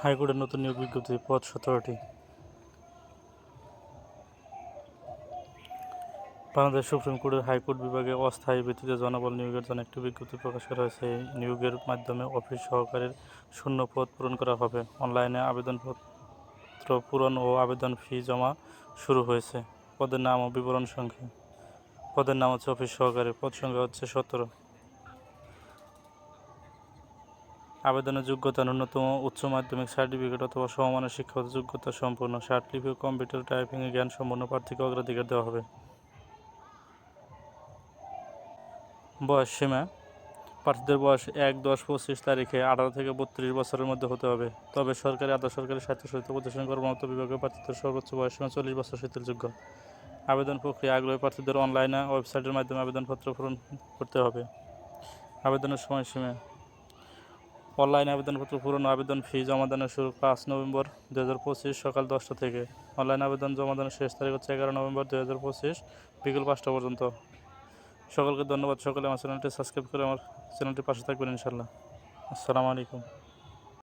হাইকোর্টের নতুন নিয়োগ বিজ্ঞপ্তি, পদ 17টি। বাংলাদেশ সুপ্রিম কোর্টের হাইকোর্ট বিভাগে অস্থায়ী ভিত্তিতে জনবল নিয়োগের জন্য একটি বিজ্ঞপ্তি প্রকাশ করা হয়েছে। এই নিয়োগের মাধ্যমে অফিস সহকারীর শূন্য পদ পূরণ করা হবে। অনলাইনে আবেদনপত্র পূরণ ও আবেদন ফি জমা শুরু হয়েছে। পদের নাম ও বিবরণ সংখ্যা। পদের নাম হচ্ছে অফিস সহকারী, পদ সংখ্যা হচ্ছে 17। আবেদনের যোগ্যতা ন্যূনতম উচ্চ মাধ্যমিক সার্টিফিকেট অথবা সমমানের শিক্ষাগত যোগ্যতা সম্পন্ন, লিপি ও কম্পিউটার টাইপিংয়ে জ্ঞান সম্পন্ন প্রার্থীকে অগ্রাধিকার দেওয়া হবে। বয়স সীমা, প্রার্থীদের বয়স 1-10-25 তারিখে 18 থেকে 32 বছরের মধ্যে হতে হবে। তবে সরকারি, আধা সরকারি, স্বায়ত্তশাসিত প্রতিষ্ঠান, কর্মরত বিভাগের প্রার্থীদের সর্বোচ্চ বয়স সীমা 40 বছর শিথিলযোগ্য। আবেদন প্রক্রিয়া, আগ্রহী প্রার্থীদের অনলাইনে ওয়েবসাইটের মাধ্যমে আবেদনপত্র পূরণ করতে হবে। আবেদনের সময়সীমা, অনলাইনে আবেদনপত্র পূরণ ও আবেদন ফি জমাদানের শুরু 5 নভেম্বর 2025 সকাল 10টা থেকে। অনলাইন আবেদন জমাদানের শেষ তারিখ হচ্ছে 11 নভেম্বর 2025 বিকেল 5টা পর্যন্ত। সকলকে ধন্যবাদ। সকলে আমার চ্যানেলটি সাবস্ক্রাইব করে আমার চ্যানেলটির পাশে থাকবেন ইনশাআল্লাহ। আসসালামু আলাইকুম।